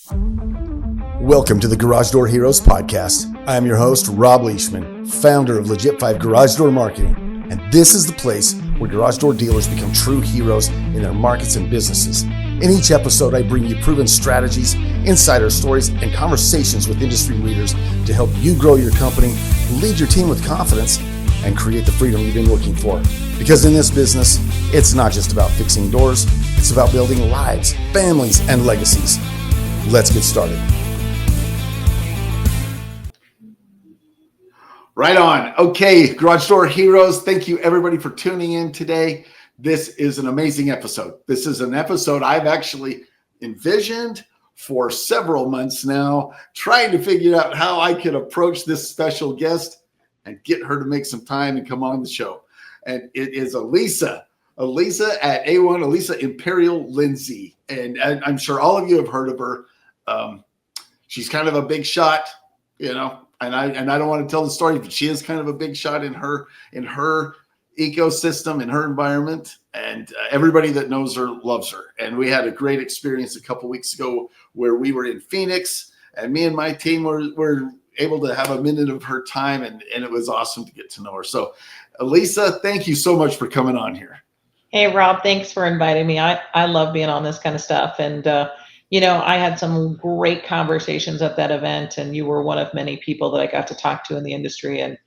Welcome to the Garage Door Heroes podcast. I am your host, Robb Leishman, founder of Legit 5 Garage Door Marketing, and this is the place where garage door dealers become true heroes in their markets and businesses. In each episode, I bring you proven strategies, insider stories, and conversations with industry leaders to help you grow your company, lead your team with confidence, and create the freedom you've been looking for. Because in this business, it's not just about fixing doors, it's about building lives, families, and legacies. Let's get started. Right on. Okay, Garage Door Heroes, thank you everybody for tuning in today. This is an amazing episode. This is an episode I've actually envisioned for several months now, trying to figure out how I could approach this special guest and get her to make some time and come on the show. And it is Alisa at A1, Alisa Imperial Lindsey. And I'm sure all of you have heard of her. She's kind of a big shot, you know, and I don't want to tell the story, but she is kind of a big shot in her ecosystem, in her environment, and everybody that knows her loves her. And we had a great experience a couple weeks ago where we were in Phoenix, and me and my team were able to have a minute of her time, and it was awesome to get to know her. So, Alisa, thank you so much for coming on here. Hey, Rob, thanks for inviting me. I love being on this kind of stuff. And, I had some great conversations at that event, and you were one of many people that I got to talk to in the industry. And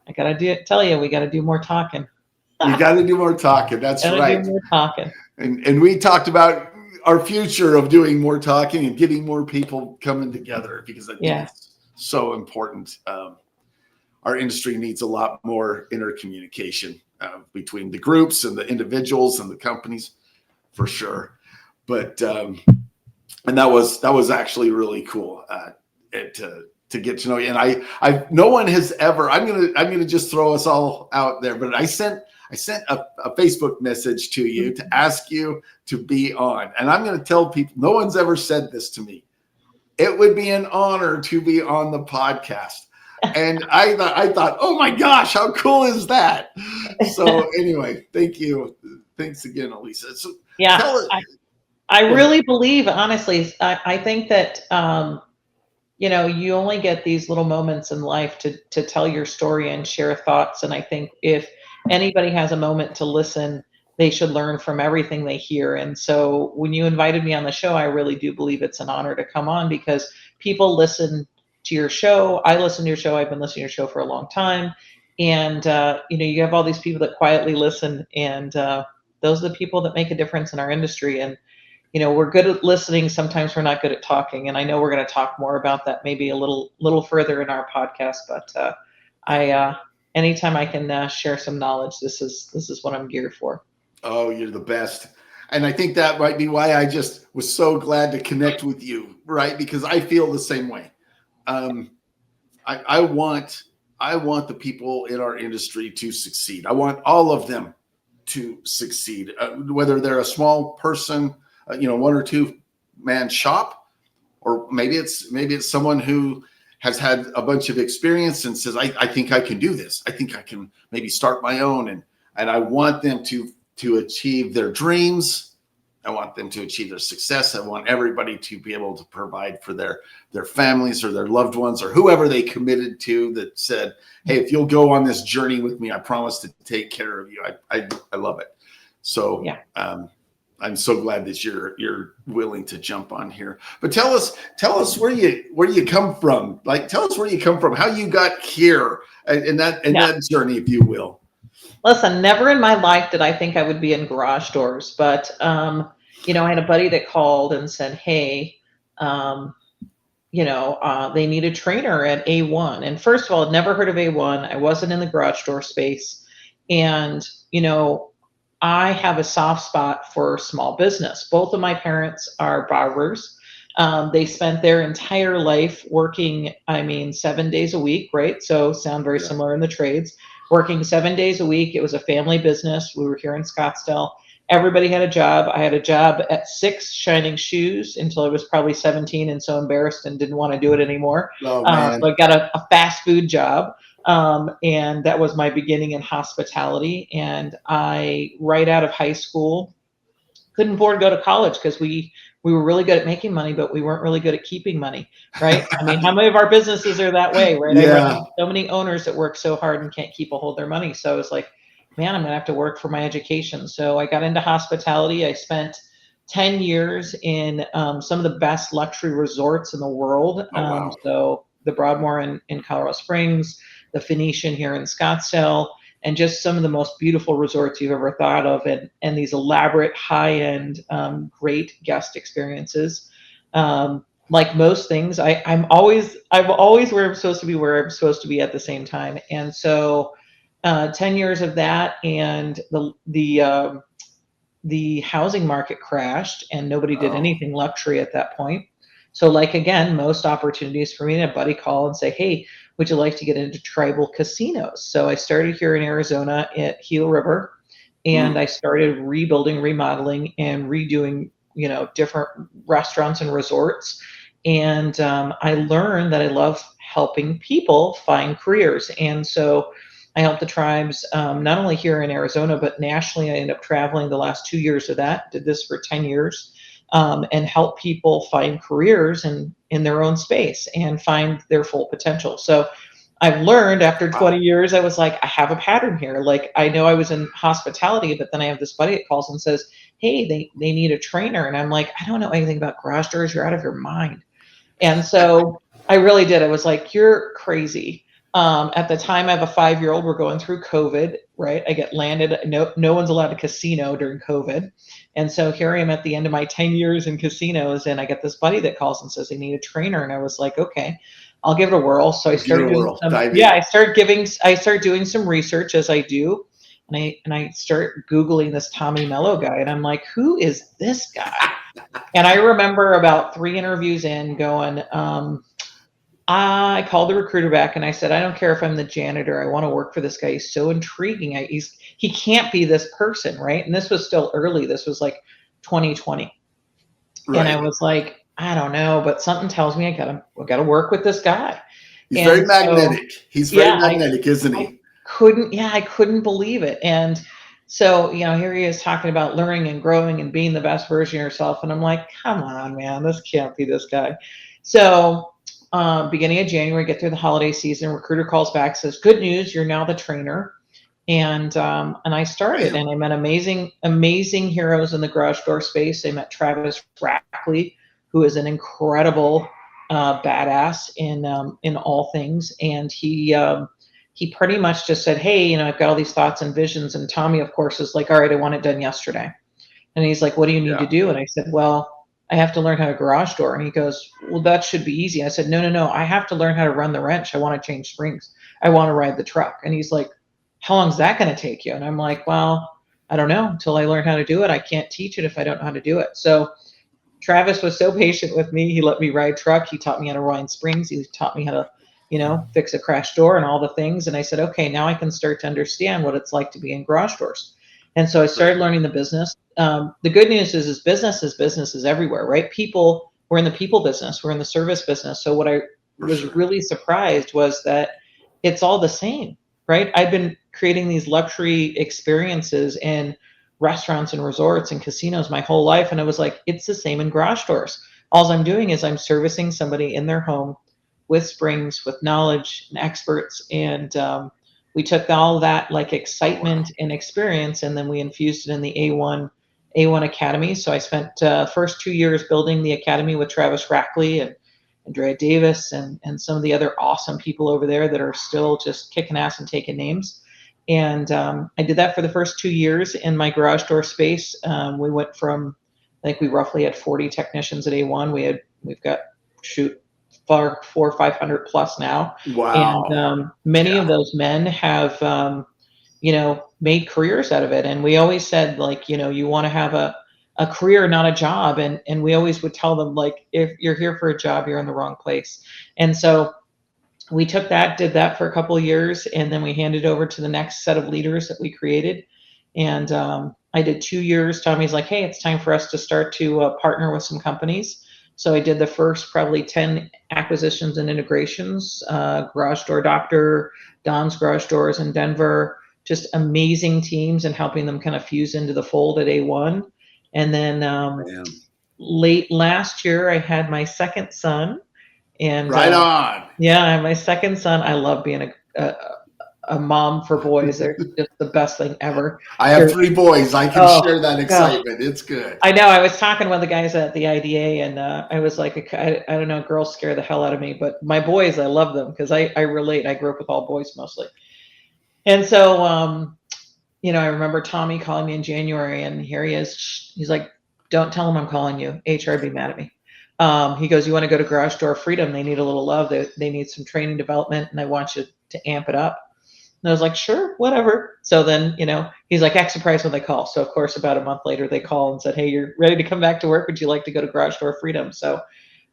I got to tell you, we got to do more talking. You got to do more talking. That's right. Do more talking. And we talked about our future of doing more talking and getting more people coming together, because I think it's so important. Our industry needs a lot more intercommunication between the groups and the individuals and the companies, for sure. But and that was actually really cool to get to know you. And I no one has ever. I'm gonna just throw us all out there. But I sent a Facebook message to you to ask you to be on, and I'm gonna tell people no one's ever said this to me. It would be an honor to be on the podcast. And I thought, oh my gosh, how cool is that? So anyway, thank you. Thanks again, Alisa. So I really believe, honestly, I think that, you only get these little moments in life to tell your story and share thoughts. And I think if anybody has a moment to listen, they should learn from everything they hear. And so when you invited me on the show, I really do believe it's an honor to come on, because people listen to your show. I listen to your show. I've been listening to your show for a long time. And, you have all these people that quietly listen, and those are the people that make a difference in our industry. And, we're good at listening. Sometimes we're not good at talking. And I know we're going to talk more about that maybe a little further in our podcast. But anytime I can share some knowledge, this is what I'm geared for. Oh, you're the best. And I think that might be why I just was so glad to connect with you, right? Because I feel the same way. I want the people in our industry to succeed. I want all of them to succeed, whether they're a small person, one or two man shop, or maybe it's someone who has had a bunch of experience and says, I think I can do this. I think I can maybe start my own. And I want them to achieve their dreams. I want them to achieve their success. I want everybody to be able to provide for their families or their loved ones or whoever they committed to, that said, hey, if you'll go on this journey with me, I promise to take care of you. I love it. So I'm so glad that you're willing to jump on here. But tell us where you come from. Like, tell us where you come from, how you got here in that journey, if you will. Listen, never in my life did I think I would be in garage doors, but I had a buddy that called and said, hey, they need a trainer at A1. And first of all, I'd never heard of A1. I wasn't in the garage door space. And, I have a soft spot for small business. Both of my parents are barbers. They spent their entire life working, 7 days a week, right? So sound very similar in the trades. Working 7 days a week. It was a family business. We were here in Scottsdale. Everybody had a job. I had a job at 6 shining shoes until I was probably 17 and so embarrassed and didn't want to do it anymore. Oh, man. So I got a fast food job. And that was my beginning in hospitality. And I, right out of high school, couldn't afford to go to college because we we were really good at making money, but we weren't really good at keeping money, right? I mean, how many of our businesses are that way, right? I run Yeah. into so many owners that work so hard and can't keep a hold of their money. So I was like, man, I'm gonna have to work for my education. So I got into hospitality. I spent 10 years in some of the best luxury resorts in the world. Oh, wow. So the Broadmoor in Colorado Springs, the Phoenician here in Scottsdale, and just some of the most beautiful resorts you've ever thought of, and these elaborate, high-end, great guest experiences. Like most things, I'm always where I'm supposed to be, where I'm supposed to be at the same time. And so 10 years of that, and the housing market crashed and nobody did Oh, anything luxury at that point. So, like, again, most opportunities for me, and a buddy call and say, hey, would you like to get into tribal casinos? So I started here in Arizona at Gila River, and I started rebuilding, remodeling, and redoing, different restaurants and resorts. And I learned that I love helping people find careers. And so I help the tribes, not only here in Arizona, but nationally. I ended up traveling the last 2 years of that, did this for 10 years, and help people find careers in their own space and find their full potential. So I've learned after 20 wow. years, I was like, I have a pattern here. Like, I know I was in hospitality, but then I have this buddy that calls and says, hey, they need a trainer. And I'm like, I don't know anything about garage doors. You're out of your mind. And so I really did. I was like, you're crazy. At the time, I have a 5-year-old. We're going through COVID, right? I get landed. No one's allowed a casino during COVID. And so here I am at the end of my 10 years in casinos, and I get this buddy that calls and says they need a trainer. And I was like, okay, I'll give it a whirl. So I Give it started a doing whirl. some, Dive yeah, in. I started doing some research as I do. And I start Googling this Tommy Mello guy, and I'm like, who is this guy? And I remember about 3 interviews in going, I called the recruiter back and I said, I don't care if I'm the janitor. I want to work for this guy. He's so intriguing. He can't be this person, right? And this was still early. This was like 2020. And I Right. was like, I don't know, but something tells me I gotta work with this guy. He's very And so, magnetic. He's very yeah, magnetic, isn't I he? I couldn't believe it. And so, here he is talking about learning and growing and being the best version of yourself. And I'm like, come on, man, this can't be this guy. So, beginning of January, get through the holiday season, recruiter calls back, says, good news, you're now the trainer. And I started, Bam. and I met amazing heroes in the garage door space. I met Travis Rackley, who is an incredible badass in all things, and he pretty much just said, hey, I've got all these thoughts and visions. And Tommy, of course, is like, all right, I want it done yesterday. And he's like, what do you need Yeah. to do? And I said, well, I have to learn how to garage door. And he goes, well, that should be easy. I said, no, I have to learn how to run the wrench. I want to change springs. I want to ride the truck. And he's like, how long is that going to take you? And I'm like, well, I don't know. Until I learn how to do it, I can't teach it if I don't know how to do it. So Travis was so patient with me. He let me ride truck. He taught me how to wind springs. He taught me how to, fix a crash door and all the things. And I said, okay, now I can start to understand what it's like to be in garage doors. And so I started learning the business. The good news is business is everywhere, right? We're in the people business. We're in the service business. So what I was really surprised was that it's all the same, right? I've been creating these luxury experiences in restaurants and resorts and casinos my whole life. And I was like, it's the same in garage doors. All I'm doing is I'm servicing somebody in their home with springs, with knowledge and experts. And we took all that like excitement and experience, and then we infused it in the A1 Academy. So I spent first 2 years building the academy with Travis Rackley and Andrea Davis and some of the other awesome people over there that are still just kicking ass and taking names. And I did that for the first 2 years in my garage door space. We went from, I think we roughly had 40 technicians at A1. We've got four or 500 plus now. And Wow. many Yeah. of those men have, made careers out of it. And we always said, like, you want to have a career, not a job. And we always would tell them, like, if you're here for a job, you're in the wrong place. And so we took that, did that for a couple of years, and then we handed over to the next set of leaders that we created. And I did 2 years. Tommy's like, hey, it's time for us to start to partner with some companies. So I did the first probably 10 acquisitions and integrations, Garage Door Doctor, Don's Garage Doors in Denver, just amazing teams and helping them kind of fuse into the fold at A1. And then Man. late last year, I had my second son, and Right on. yeah, I have my second son. I love being a mom for boys. They're just the best thing ever. I have 3 boys. I can Oh, share that gosh. excitement. It's good. I know. I was talking to one of the guys at the IDA, and I was like, I don't know, girls scare the hell out of me, but my boys, I love them because I relate. I grew up with all boys mostly. And so, I remember Tommy calling me in January, and here he is. He's like, "Don't tell him I'm calling you. HR would be mad at me." He goes, "You want to go to Garage Door Freedom? They need a little love. They need some training development, and I want you to amp it up." And I was like, "Sure, whatever." So then, he's like, "Act surprised when they call." So of course, about a month later, they call and said, "Hey, you're ready to come back to work. Would you like to go to Garage Door Freedom?" So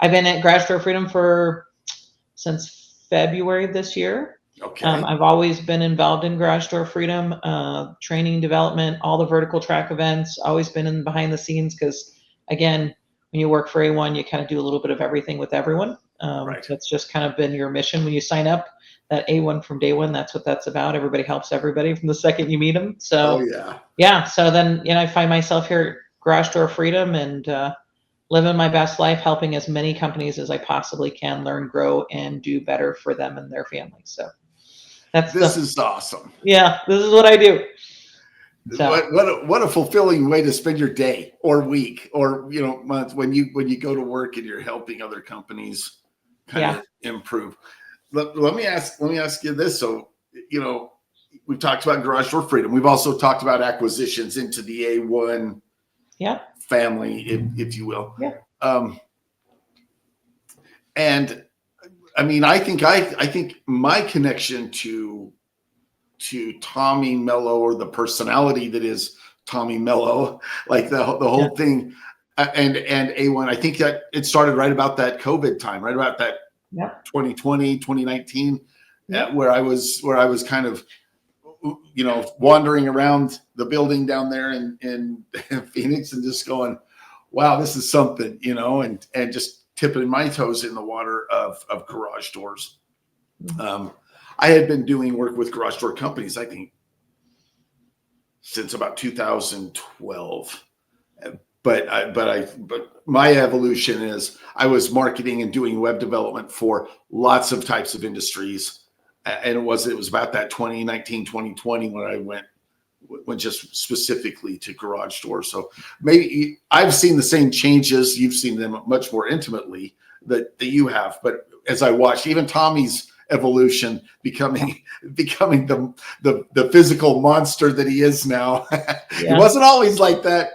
I've been at Garage Door Freedom since February of this year. Okay. I've always been involved in Garage Door Freedom, training development, all the vertical track events, always been in behind the scenes because, again, when you work for A1, you kind of do a little bit of everything with everyone. Right. That's just kind of been your mission when you sign up. That A1 from day one, that's what that's about. Everybody helps everybody from the second you meet them. So, yeah. So then, I find myself here at Garage Door Freedom and living my best life, helping as many companies as I possibly can learn, grow, and do better for them and their families. So This is awesome. Yeah, this is what I do. So, what a fulfilling way to spend your day or week or month when you go to work and you're helping other companies kind of improve. Let me ask you this. So, we've talked about Garage Door Freedom. We've also talked about acquisitions into the A1 family, if you will. Yeah. And I mean, I think my connection to Tommy Mello, or the personality that is Tommy Mello, like the whole thing, and A1, I think that it started right about that COVID time, right about that 2020, 2019, where I was kind of wandering around the building down there in Phoenix and just going, wow, this is something, and just tipping my toes in the water of garage doors. I had been doing work with garage door companies, I think, since about 2012. But my evolution is I was marketing and doing web development for lots of types of industries. And it was about that 2019, 2020 when I went just specifically to garage doors. So maybe I've seen the same changes. You've seen them much more intimately that you have. But as I watched even Tommy's evolution, becoming the physical monster that he is now. He wasn't always like that,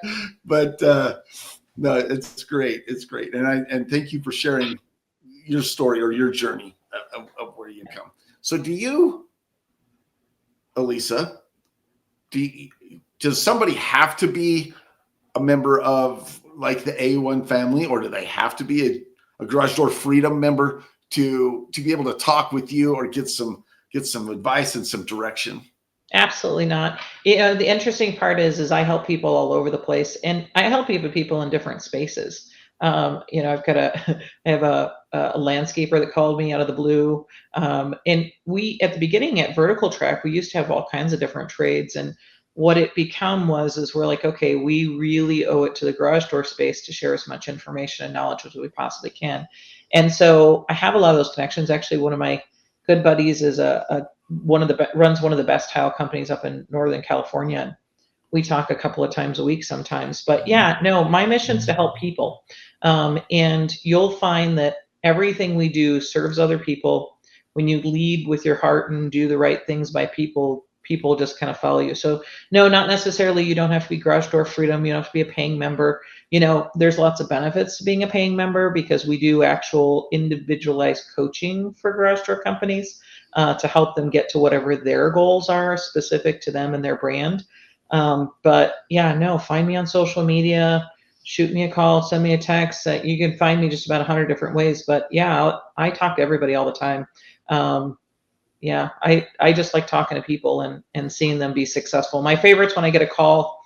but no, it's great. It's great. And thank you for sharing your story or your journey of where you come. So do you, Alisa, does somebody have to be a member of like the A1 family, or do they have to be a Garage Door Freedom member to be able to talk with you or get some advice and some direction? Absolutely not. The interesting part is I help people all over the place, and I help people in different spaces. I have a landscaper that called me out of the blue. And we, at the beginning at Vertical Track, we used to have all kinds of different trades. And what it become is we're like, okay, we really owe it to the garage door space to share as much information and knowledge as we possibly can. And so I have a lot of those connections. Actually, one of my good buddies is runs one of the best tile companies up in Northern California. And we talk a couple of times a week sometimes. But yeah, no, my mission is to help people. And you'll find that everything we do serves other people. When you lead with your heart and do the right things by people, people just kind of follow you. So no, not necessarily. You don't have to be Garage Door Freedom. You don't have to be a paying member. There's lots of benefits to being a paying member because we do actual individualized coaching for garage door companies to help them get to whatever their goals are specific to them and their brand. But yeah, no, find me on social media, shoot me a call, send me a text. You can find me just about 100 different ways. But yeah, I talk to everybody all the time. Yeah, I just like talking to people and seeing them be successful. My favorite's when I get a call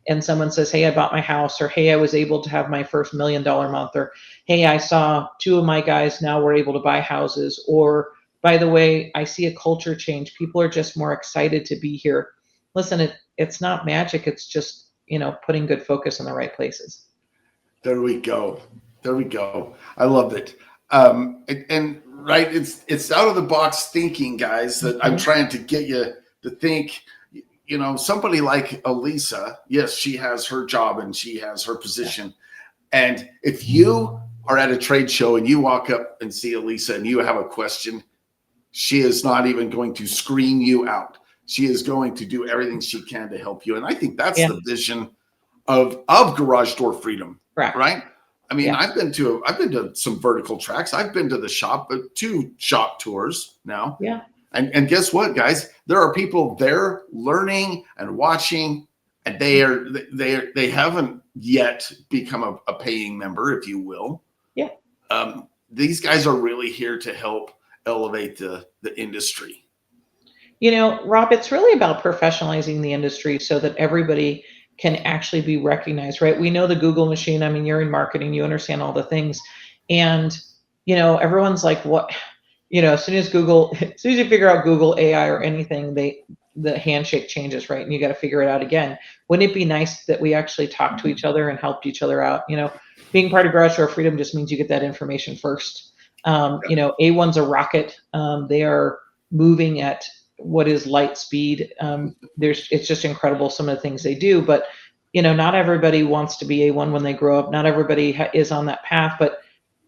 and someone says, hey, I bought my house, or hey, I was able to have my first $1 million month, or hey, I saw 2 of my guys now were able to buy houses, or by the way, I see a culture change. People are just more excited to be here. Listen, it's not magic. It's just, putting good focus in the right places. There we go. There we go. I love it. And right, it's out of the box thinking, guys, that I'm Mhm. trying to get you to think. Somebody like Alisa, yes, she has her job and she has her position. And if you are at a trade show and you walk up and see Alisa and you have a question, she is not even going to screen you out. She is going to do everything she can to help you. And I think that's Yeah, the vision of Garage Door Freedom, correct. right? I mean, Yeah, I've been to some vertical tracks. I've been to the shop, 2 shop tours now. yeah. And guess what, guys? There are people there learning and watching, and they haven't yet become a paying member, if you will. Yeah. These guys are really here to help elevate the industry. Rob, it's really about professionalizing the industry so that everybody can actually be recognized, right? We know the Google machine. I mean, you're in marketing, you understand all the things. And, everyone's like, what? As soon as as soon as you figure out Google AI or anything, the handshake changes, right? And you got to figure it out again. Wouldn't it be nice that we actually talked to each other and helped each other out? Being part of Garage Door Freedom just means you get that information first. A1's a rocket. They are moving at what is light speed. It's just incredible some of the things they do, but not everybody wants to be A1 when they grow up. Not everybody is on that path, but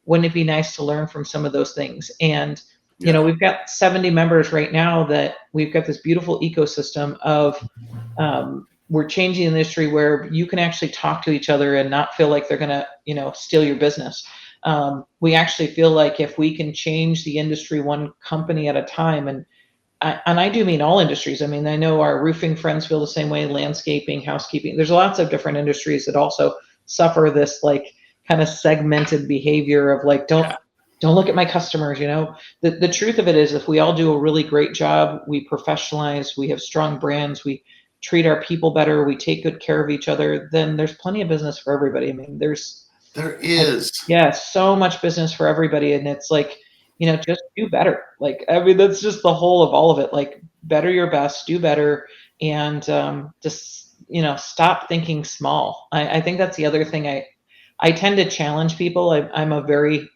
wouldn't it be nice to learn from some of those things? And we've got 70 members right now that we've got this beautiful ecosystem of we're changing the industry where you can actually talk to each other and not feel like they're going to steal your business. We actually feel like if we can change the industry one company at a time, and I do mean all industries. I mean, I know our roofing friends feel the same way, landscaping, housekeeping. There's lots of different industries that also suffer this like kind of segmented behavior of like, don't look at my customers. The truth of it is if we all do a really great job, we professionalize, we have strong brands, we treat our people better, we take good care of each other, then there's plenty of business for everybody. I mean, There is. so much business for everybody. And it's like, just do better. Like, I mean, that's just the whole of all of it. Like, better your best, do better, and just, stop thinking small. I think that's the other thing. I tend to challenge people. I'm a very,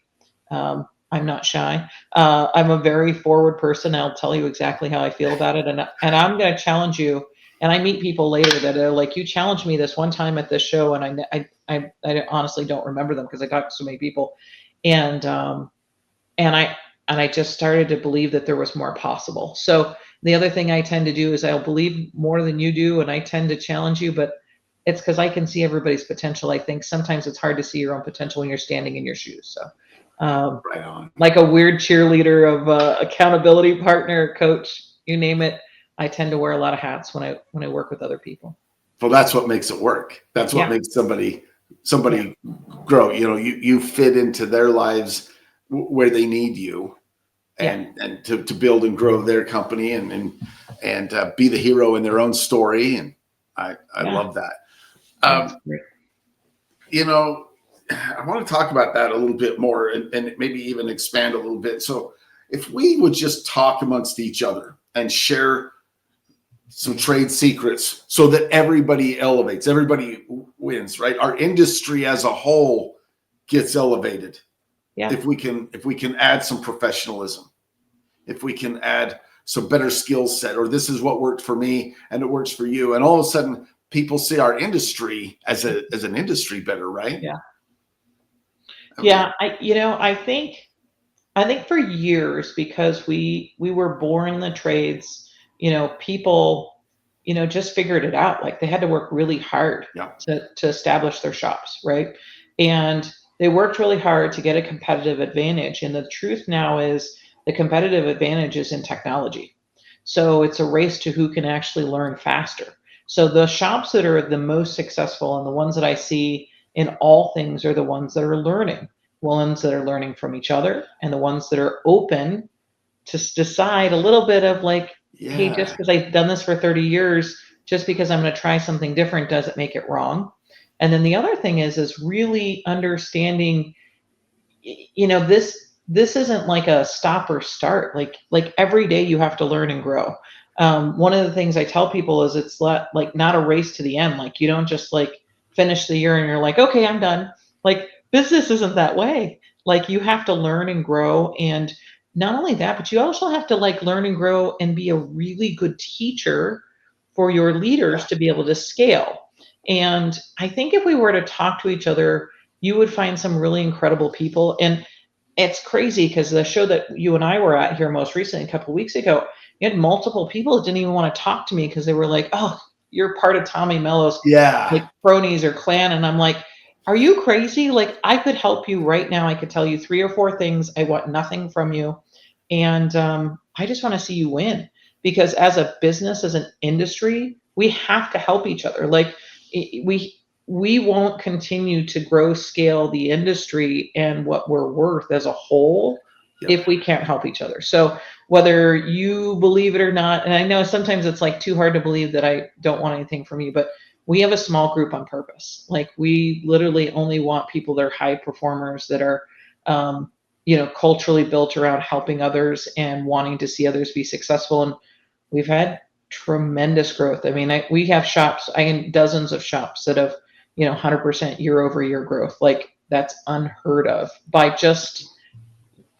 I'm not shy. I'm a very forward person. I'll tell you exactly how I feel about it. And I'm going to challenge you. And I meet people later that are like, you challenged me this one time at this show. And I honestly don't remember them because I talked to so many people. And, and I just started to believe that there was more possible. So the other thing I tend to do is I'll believe more than you do, and I tend to challenge you, but it's because I can see everybody's potential. I think sometimes it's hard to see your own potential when you're standing in your shoes. So, Right on. like a weird cheerleader of accountability partner, coach, you name it. I tend to wear a lot of hats when I work with other people. Well, that's what makes it work. That's what makes somebody grow. You fit into their lives where they need you, and to build and grow their company and be the hero in their own story. And I love that. I want to talk about that a little bit more and maybe even expand a little bit. So if we would just talk amongst each other and share some trade secrets so that everybody elevates, everybody wins, right? Our industry as a whole gets elevated. Yeah. If we can add some professionalism, if we can add some better skill set, or this is what worked for me and it works for you. And all of a sudden people see our industry as an industry better, right? Yeah. Yeah. I think for years, because we were born in the trades, people, just figured it out. Like they had to work really hard to establish their shops, right? And they worked really hard to get a competitive advantage. And the truth now is the competitive advantage is in technology. So it's a race to who can actually learn faster. So the shops that are the most successful and the ones that I see in all things are the ones that are learning, ones that are learning from each other, and the ones that are open to decide a little bit of like, hey, just because I've done this for 30 years, just because I'm going to try something different doesn't make it wrong. And then the other thing is really understanding, this isn't like a stop or start. Like every day you have to learn and grow. One of the things I tell people is it's like not a race to the end. Like you don't just like finish the year and you're like, okay, I'm done. Like, business isn't that way. Like, you have to learn and grow. And not only that, but you also have to like learn and grow and be a really good teacher for your leaders Yeah. to be able to scale. And I think if we were to talk to each other, you would find some really incredible people. And it's crazy because the show that you and I were at here most recently, a couple of weeks ago, you had multiple people that didn't even want to talk to me because they were like, "Oh, you're part of Tommy Mello's like Yeah. cronies or clan." And I'm like, "Are you crazy? Like, I could help you right now. I could tell you 3 or 4 things. I want nothing from you, and I just want to see you win." Because as a business, as an industry, we have to help each other. Like, we won't continue to grow scale the industry and what we're worth as a whole Yep. if we can't help each other. So whether you believe it or not, and I know sometimes it's like too hard to believe that I don't want anything from you, but we have a small group on purpose. Like, we literally only want people that are high performers, that are culturally built around helping others and wanting to see others be successful. And we've had tremendous growth. I mean, we have shops, dozens of shops that have 100% year over year growth. Like, that's unheard of by just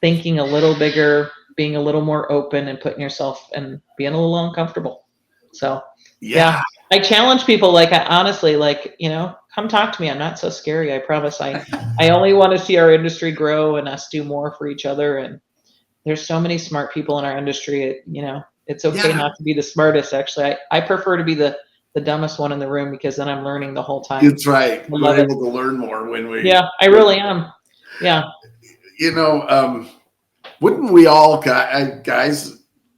thinking a little bigger, being a little more open, and putting yourself and being a little uncomfortable. So, yeah, Yeah. I challenge people. Like, I honestly, like, come talk to me. I'm not so scary. I promise. I only want to see our industry grow and us do more for each other. And there's so many smart people in our industry. It's okay Yeah. not to be the smartest. Actually, I prefer to be the dumbest one in the room, because then I'm learning the whole time. It's right. I We're love it. able to learn more when Yeah, I when, really am. Yeah. you know, wouldn't we all, guys,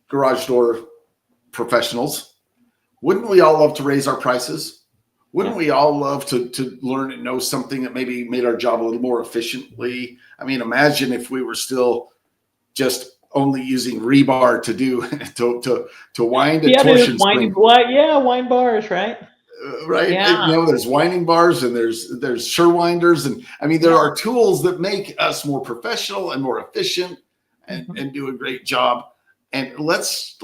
garage door professionals, wouldn't we all love to raise our prices? Wouldn't Yeah. we all love to learn and know something that maybe made our job a little more efficiently? I mean, imagine if we were still just only using rebar to do to wind a Yeah, there's torsion wine, spring, yeah, wine bars, right? right? Yeah. There's winding bars and there's Sure-winders, and I mean, there Yeah. are tools that make us more professional and more efficient Mhm. and do a great job. And let's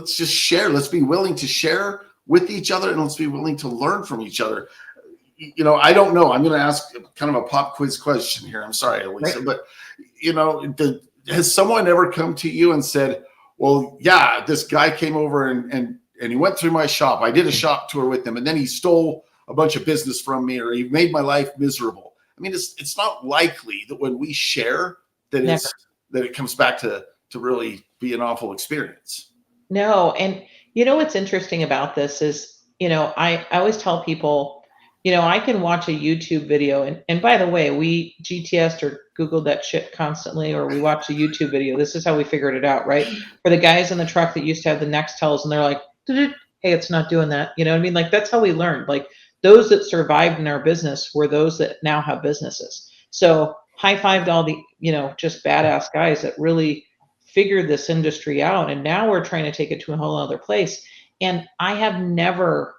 just share. Let's be willing to share with each other, and let's be willing to learn from each other. I don't know. I'm going to ask kind of a pop quiz question here. I'm sorry, Right. Alisa, but has someone ever come to you and said, "Well, yeah, this guy came over and he went through my shop. I did a shop tour with him, and then he stole a bunch of business from me, or he made my life miserable." I mean, it's not likely that when we share Never. that it comes back to really be an awful experience. No, and what's interesting about this is, I always tell people, I can watch a YouTube video, and by the way, we GTS'd or Googled that shit constantly, or we watch a YouTube video. This is how we figured it out, right? For the guys in the truck that used to have the Nextels, and they're like, "Doo-doo, hey, it's not doing that." You know what I mean? Like, that's how we learned. Like, those that survived in our business were those that now have businesses. So high five to all the, just badass guys that really figured this industry out, and now we're trying to take it to a whole other place. And I have never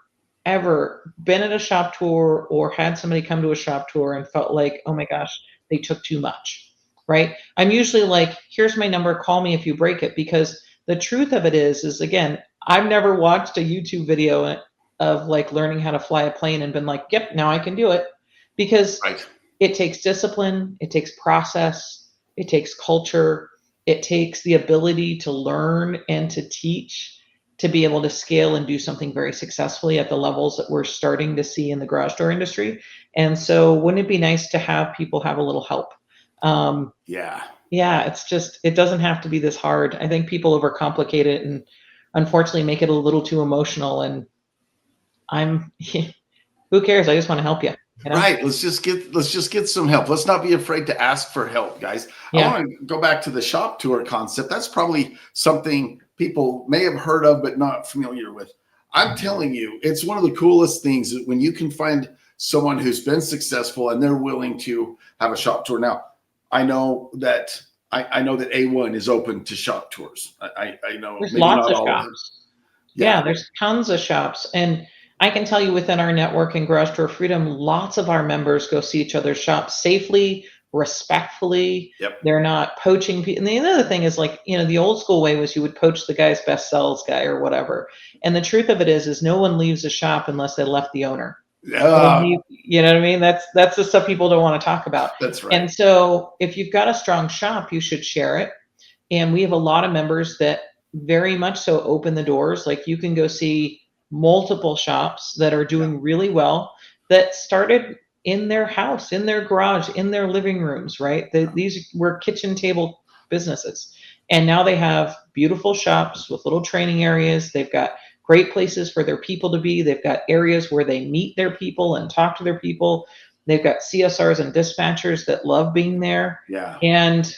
ever been at a shop tour or had somebody come to a shop tour and felt like, "Oh my gosh, they took too much." Right? I'm usually like, "Here's my number, call me if you break it." Because the truth of it is again, I've never watched a YouTube video of like learning how to fly a plane and been like, "Yep, now I can do it." Because Right. it takes discipline, it takes process, it takes culture, it takes the ability to learn and to teach, to be able to scale and do something very successfully at the levels that we're starting to see in the garage door industry. And so, wouldn't it be nice to have people have a little help? Um, Yeah. yeah, it doesn't have to be this hard. I think people overcomplicate it and unfortunately make it a little too emotional. And I'm, who cares? I just want to help you, you know? Right. Let's just get some help. Let's not be afraid to ask for help, guys. I Yeah. want to go back to the shop tour concept. That's probably something people may have heard of but not familiar with. I'm telling you, it's one of the coolest things when you can find someone who's been successful and they're willing to have a shop tour. Now, I know that I know that A1 is open to shop tours. I know There's maybe lots not of all of them. shops. Yeah. Yeah, there's tons of shops. And I can tell you within our network in Garage Door Freedom, lots of our members go see each other's shops safely, respectfully. Yep. They're not poaching people. And the other thing is, like, the old school way was you would poach the guy's best sells guy or whatever. And the truth of it is no one leaves a shop unless they left the owner. And Yeah, you know what I mean? That's the stuff people don't want to talk about. that's right. And so if you've got a strong shop, you should share it. And we have a lot of members that very much so open the doors. Like you can go see multiple shops that are Yeah, doing really well that started in their house, in their garage, in their living rooms, right? yeah, These were kitchen table businesses. And now they have beautiful shops with little training areas. They've got great places for their people to be. They've got areas where they meet their people and talk to their people. They've got CSRs and dispatchers that love being there. yeah. And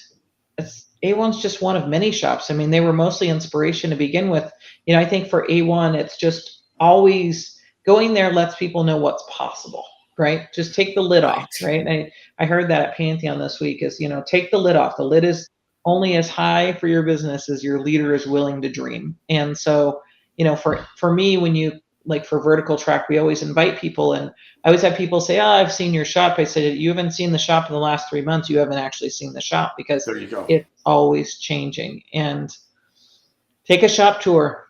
A1's just one of many shops. I mean, they were mostly inspiration to begin with. I think for A1, it's just always going there lets people know what's possible, right? Just take the lid off, Right. right? I heard that at Pantheon this week is, take the lid off. The lid is only as high for your business as your leader is willing to dream. And so, for me, when you like for vertical track, we always invite people, and I always have people say, "Oh, I've seen your shop." I said, "You haven't seen the shop in the last 3 months. You haven't actually seen the shop because There you go. it's always changing." And take a shop tour.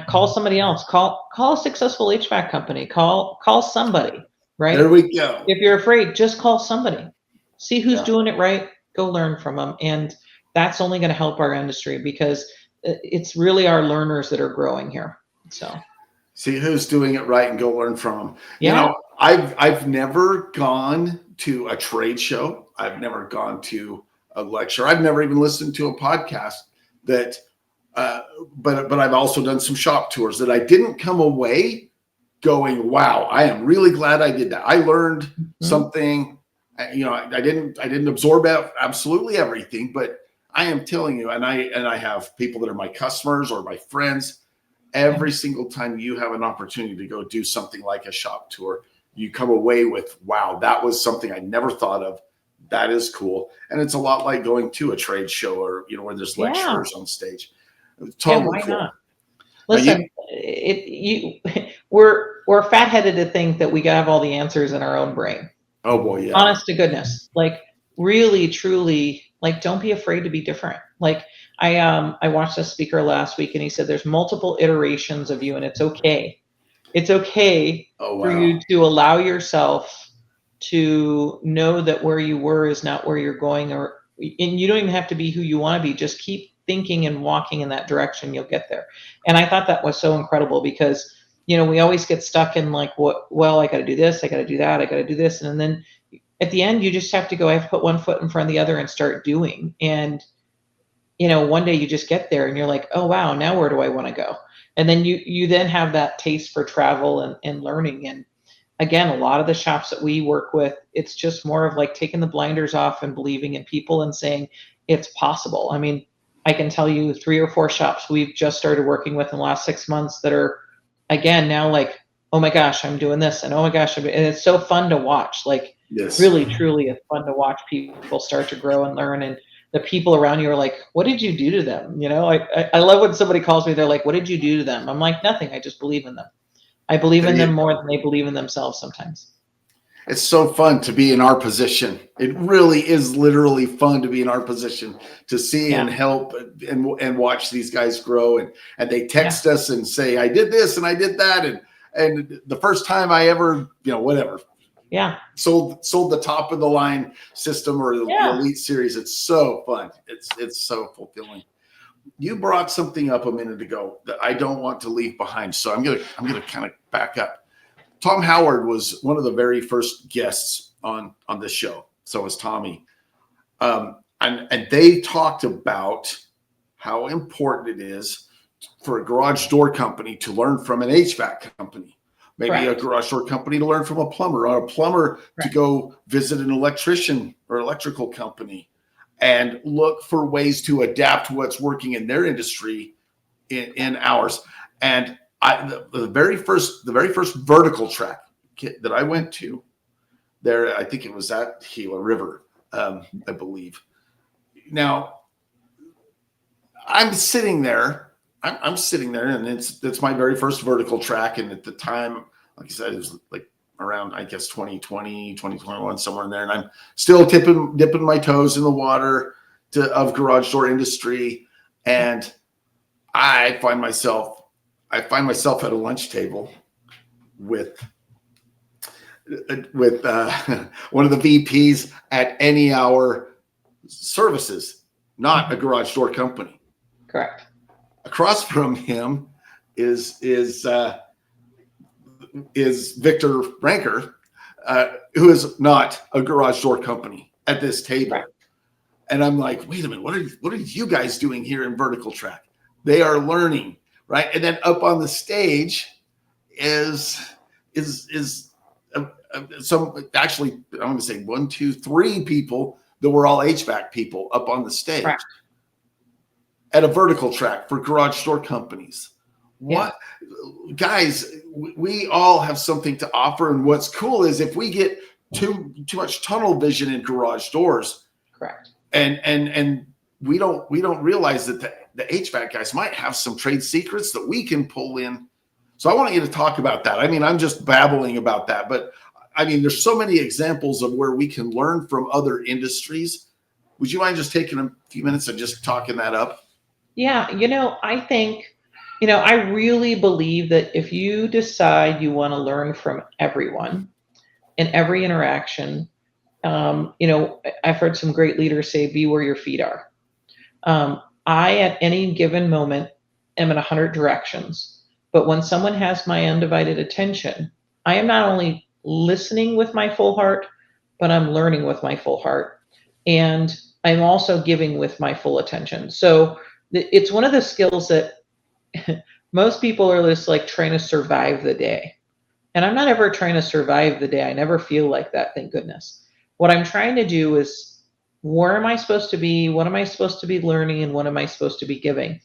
Call somebody else. Call a successful HVAC company. Call somebody. There Right? we go. If you're afraid, just call somebody. See who's Yeah. doing it right. Go learn from them, and that's only going to help our industry because it's really our learners that are growing here. So See who's doing it right and go learn from them. yeah, I've never gone to a trade show. I've never gone to a lecture. I've never even listened to a podcast that uh, but I've also done some shop tours that I didn't come away going, wow, I am really glad I did that. I learned mhm. something. I didn't absorb absolutely everything, but I am telling you, and I have people that are my customers or my friends. Yeah, Every single time you have an opportunity to go do something like a shop tour, you come away with, wow, that was something I never thought of. That is cool. And it's a lot like going to a trade show or, where there's yeah, lecturers on stage. It's yeah. totally Why not? cool. Now Listen, we're fat headed to think that we have all the answers in our own brain. oh boy, yeah. Honest to goodness, like really, truly, like don't be afraid to be different. Like I watched a speaker last week and he said there's multiple iterations of you and it's okay. It's okay Oh for wow. you to allow yourself to know that where you were is not where you're going, and you don't even have to be who you want to be. Just keep thinking and walking in that direction, you'll get there. And I thought that was so incredible because we always get stuck in like, what, well, I got to do this, I got to do that, I got to do this, and then at the end you just have to go, I have to put one foot in front of the other and start doing. And one day you just get there and you're like, oh wow, now where do I want to go? And then you then have that taste for travel and learning. And again, a lot of the shops that we work with, it's just more of like taking the blinders off and believing in people and saying it's possible. I mean, I can tell you 3 or 4 shops we've just started working with in the last 6 months that are again now like, oh my gosh, I'm doing this, and oh my gosh, and it's so fun to watch. Like Yes. really, truly, it's fun to watch people start to grow and learn, and the people around you are like, what did you do to them? I love when somebody calls me, they're like, what did you do to them? I'm like, nothing. I just believe in them. I believe There in you them more go. than they believe in themselves sometimes. It's so fun to be in our position. It really is literally fun to be in our position to see Yeah. and help and watch these guys grow and they Yeah. text us and say, I did this and I did that. And the first time I ever, whatever, Yeah. sold the top of the line system or the Yeah. elite series. It's so fun. It's so fulfilling. You brought something up a minute ago that I don't want to leave behind. So I'm gonna kind of back up. Tom Howard was one of the very first guests on this show. So was Tommy, and they talked about how important it is for a garage door company to learn from an HVAC company, maybe a Correct. garage door company to learn from a plumber, or a plumber to Correct. go visit an electrician or electrical company, and look for ways to adapt what's working in their industry in ours. And the very first vertical track that I went to there, I think it was at Gila River, I believe. Now I'm sitting there, I'm sitting there, and it's my very first vertical track. And at the time, like I said, it was like around, I guess, 2020, 2021, somewhere in there. And I'm still dipping my toes in the water of garage door industry. And I find myself at a lunch table with with one of the VPs at Any Hour Services, not a garage door company. Correct. Across from him is Victor Ranker, who is not a garage door company at this table. Right. And I'm like, wait a minute, what are you guys doing here in Vertical Track? They are learning, right? And then up on the stage is some, actually, I'm going to say 1, 2, 3 people that were all HVAC people up on the stage. Right. At a Vertical Track for garage door companies. What, guys, we all have something to offer. And what's cool is if we get too much tunnel vision in garage doors. Correct. And we don't realize that the HVAC guys might have some trade secrets that we can pull in. So I want you to talk about that. I mean, I'm just babbling about that, but I mean, there's so many examples of where we can learn from other industries. Would you mind just taking a few minutes and just talking that up? Yeah, I think, I really believe that if you decide you want to learn from everyone in every interaction, I've heard some great leaders say, be where your feet are. I, at any given moment, am in 100 directions. But when someone has my undivided attention, I am not only listening with my full heart, but I'm learning with my full heart. And I'm also giving with my full attention. So it's one of the skills that most people are just like trying to survive the day. And I'm not ever trying to survive the day. I never feel like that, thank goodness. What I'm trying to do is, where am I supposed to be? What am I supposed to be learning? And what am I supposed to be giving?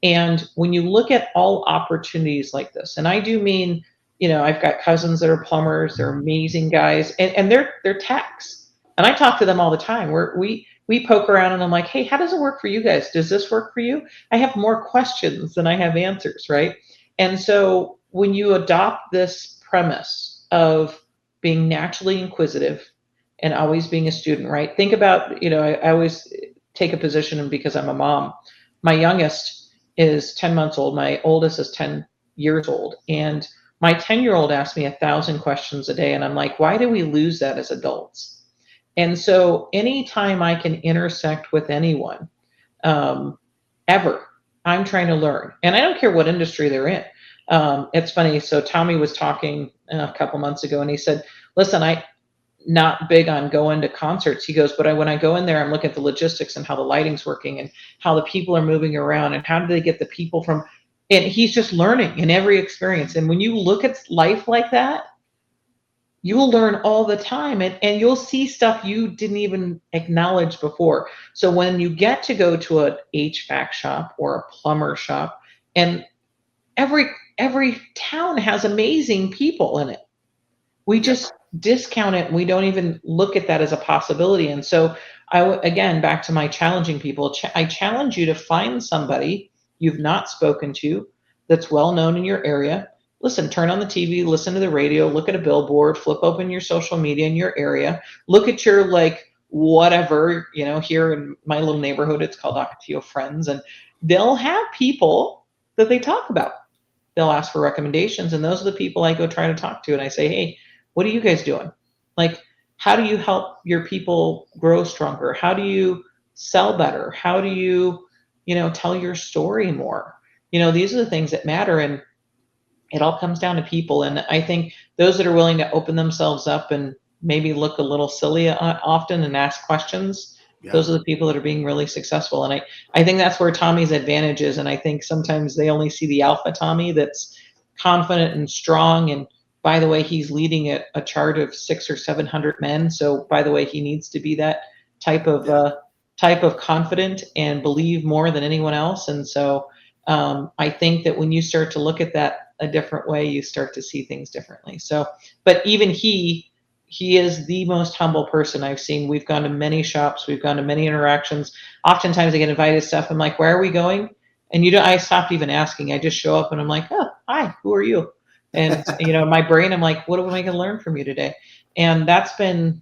And when you look at all opportunities like this, and I do mean, I've got cousins that are plumbers, they're amazing guys, and they're techs. And I talk to them all the time. We poke around and I'm like, hey, how does it work for you guys? Does this work for you? I have more questions than I have answers, right? And so when you adopt this premise of being naturally inquisitive and always being a student, right? Think about, I always take a position because I'm a mom. My youngest is 10 months old. My oldest is 10 years old. And my 10-year-old asks me 1,000 questions a day. And I'm like, why do we lose that as adults? And so anytime I can intersect with anyone, ever, I'm trying to learn. And I don't care what industry they're in. It's funny. So Tommy was talking a couple months ago and he said, listen, I'm not big on going to concerts. He goes, but when I go in there, I'm looking at the logistics and how the lighting's working and how the people are moving around and how do they get the people from, and he's just learning in every experience. And when you look at life like that, you'll learn all the time and you'll see stuff you didn't even acknowledge before. So when you get to go to an HVAC shop or a plumber shop, and every town has amazing people in it, we just discount it. We don't even look at that as a possibility. And so again, back to my challenging people, I challenge you to find somebody you've not spoken to that's well known in your area. Listen, turn on the TV, listen to the radio, look at a billboard, flip open your social media in your area, look at your whatever, here in my little neighborhood, it's called Ocotillo Friends, and they'll have people that they talk about. They'll ask for recommendations, and those are the people I go try to talk to, and I say, hey, what are you guys doing? How do you help your people grow stronger? How do you sell better? How do you, tell your story more? These are the things that matter, and it all comes down to people. And I think those that are willing to open themselves up and maybe look a little silly often and ask questions, those are the people that are being really successful. And I think that's where Tommy's advantage is. And I think sometimes they only see the alpha Tommy that's confident and strong. And by the way, he's leading a charge of 600 or 700 men. So by the way, he needs to be that type of confident and believe more than anyone else. And so I think that when you start to look at that a different way, you start to see things differently. So, but even he is the most humble person I've seen. We've gone to many shops, we've gone to many interactions. Oftentimes I get invited to stuff. I'm like, where are we going? And I stopped even asking. I just show up and I'm like, oh, hi, who are you? And my brain, I'm like, what am I going to learn from you today? And that's been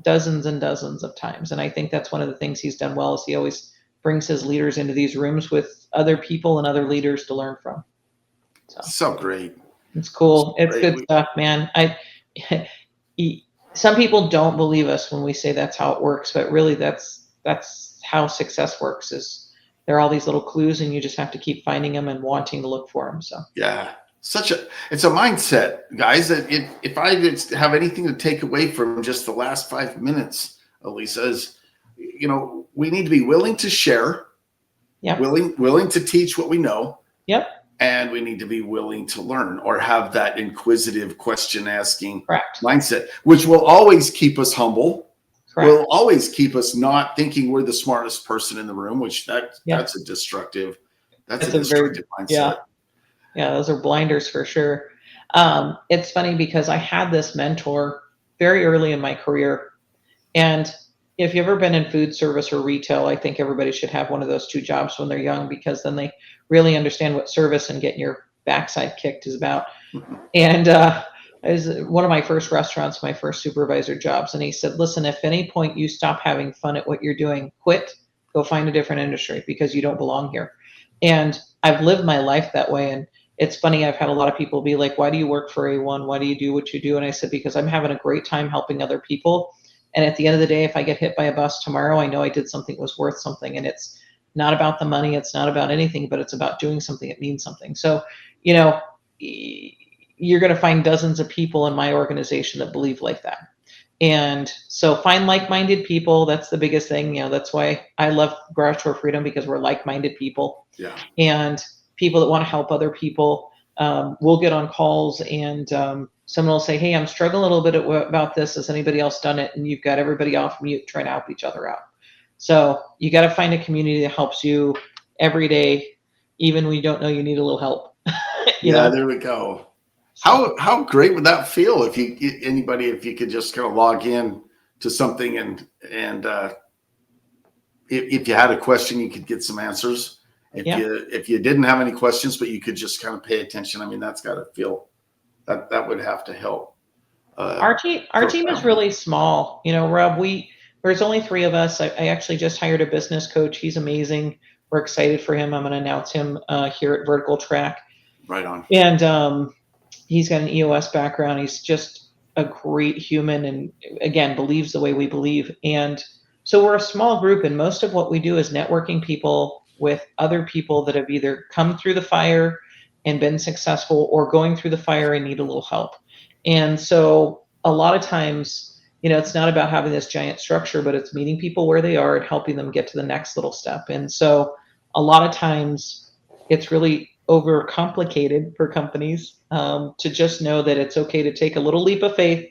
dozens and dozens of times. And I think that's one of the things he's done well is he always brings his leaders into these rooms with other people and other leaders to learn from. So great. It's cool. It's good stuff, man. some people don't believe us when we say that's how it works, but really that's how success works. Is there are all these little clues, and you just have to keep finding them and wanting to look for them. So Yeah, it's a mindset, guys. That if I did have anything to take away from just the last 5 minutes, Alisa, is we need to be willing to share, yeah, willing to teach what we know, yep, and we need to be willing to learn or have that inquisitive question asking correct, mindset, which will always keep us humble. correct. Will always keep us not thinking we're the smartest person in the room, which that's a destructive Very, mindset. yeah, yeah, those are blinders for sure. It's funny because I had this mentor very early in my career. And if you've ever been in food service or retail, I think everybody should have one of those two jobs when they're young, because then they really understand what service and getting your backside kicked is about. And it was one of my first restaurants, my first supervisor jobs. And he said, listen, if any point you stop having fun at what you're doing, quit, go find a different industry, because you don't belong here. And I've lived my life that way. And it's funny, I've had a lot of people be like, why do you work for A1? Why do you do what you do? And I said, because I'm having a great time helping other people. And at the end of the day, if I get hit by a bus tomorrow, I know I did something that was worth something. And it's not about the money, it's not about anything, but it's about doing something that means something. So, you're going to find dozens of people in my organization that believe like that. And so find like-minded people. That's the biggest thing. That's why I love Garage Door Freedom, because we're like-minded people. Yeah. And people that want to help other people. We'll get on calls, and someone will say, hey, I'm struggling a little bit about this. Has anybody else done it? And you've got everybody off mute trying to help each other out. So you got to find a community that helps you every day, even when you don't know you need a little help. There we go. How great would that feel if you could just kind of log in to something and if you had a question, you could get some answers. If you didn't have any questions, but you could just kind of pay attention. I mean, that's got to feel that would have to help. Our team is really small. Rob, there's only 3 of us. I actually just hired a business coach. He's amazing. We're excited for him. I'm going to announce him here at Vertical Track. Right on. And he's got an EOS background. He's just a great human, and again, believes the way we believe. And so we're a small group, and most of what we do is networking people with other people that have either come through the fire and been successful, or going through the fire and need a little help. And so a lot of times, it's not about having this giant structure, but it's meeting people where they are and helping them get to the next little step. And so a lot of times it's really overcomplicated for companies to just know that it's okay to take a little leap of faith,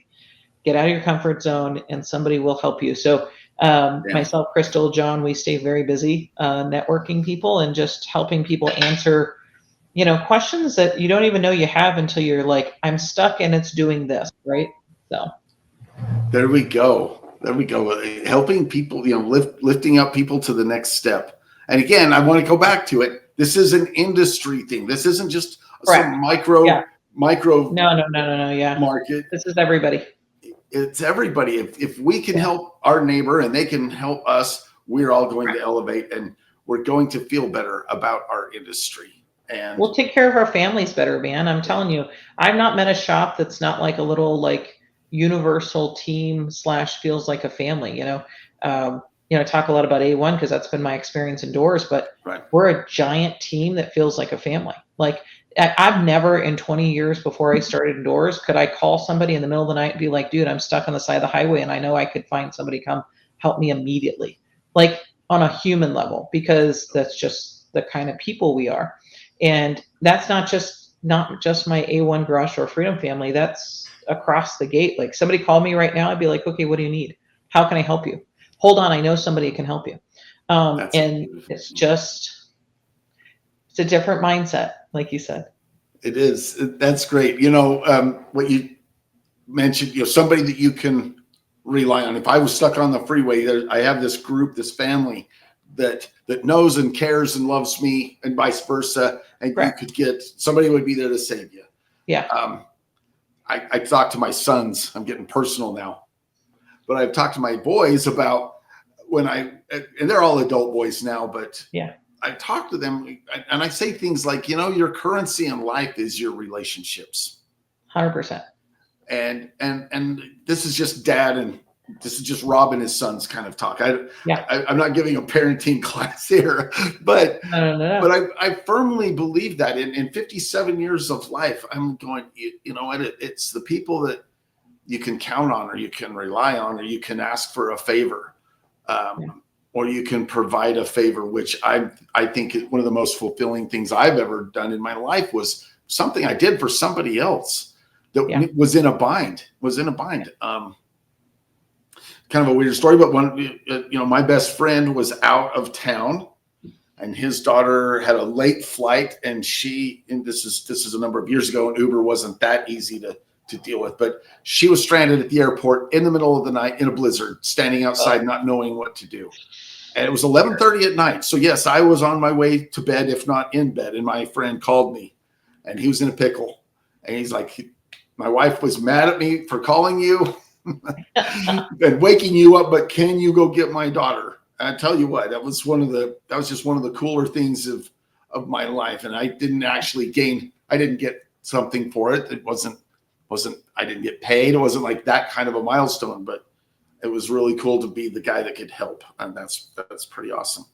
get out of your comfort zone, and somebody will help you. So myself, Crystal, John, we stay very busy networking people and just helping people answer questions that you don't even know you have until you're like, I'm stuck and it's doing this, right? So there we go. Helping people, lifting up people to the next step. And again, I want to go back to it. This is an industry thing. This isn't just some micro no. Yeah. Market. This is everybody. It's everybody. If we can help our neighbor and they can help us, we're all going to elevate, and we're going to feel better about our industry. And we'll take care of our families better, man. I'm telling you, I've not met a shop that's not like a little universal team / feels like a family. I talk a lot about A1 because that's been my experience indoors, but we're a giant team that feels like a family. Like I've never in 20 years before I started indoors, could I call somebody in the middle of the night and be like, dude, I'm stuck on the side of the highway and I know I could find somebody come help me immediately, like on a human level, because that's just the kind of people we are. And that's not just my A1 Garage Door Freedom family. That's across the gate. Like somebody called me right now, I'd be like, okay, what do you need? How can I help you? Hold on, I know somebody can help you. And it's a different mindset, like you said. It is. That's great. What you mentioned, somebody that you can rely on. If I was stuck on the freeway, I have this group, this family that knows and cares and loves me, and vice versa. And you could get somebody would be there to save you. Yeah. I talked to my sons. I'm getting personal now, but I've talked to my boys about and they're all adult boys now, but I talk to them and I say things like, your currency in life is your relationships. 100%. And this is just dad, and this is just Rob and his sons kind of talk. I'm not giving a parenting class here, but No. but I firmly believe that in 57 years of life, I'm going, you know what, it's the people that you can count on, or you can rely on, or you can ask for a favor, or you can provide a favor, which I think one of the most fulfilling things I've ever done in my life was something I did for somebody else that was in a bind. Kind of a weird story, but my best friend was out of town, and his daughter had a late flight, and this is a number of years ago, and Uber wasn't that easy to deal with, but she was stranded at the airport in the middle of the night in a blizzard, standing outside, not knowing what to do. And it was 11:30 at night. So yes, I was on my way to bed, if not in bed, and my friend called me, and he was in a pickle, and he's like, my wife was mad at me for calling you and waking you up, but can you go get my daughter? And I tell you what, that was just one of the cooler things of my life. And I didn't get something for it. It wasn't, I didn't get paid. It wasn't like that kind of a milestone, but it was really cool to be the guy that could help. And that's pretty awesome.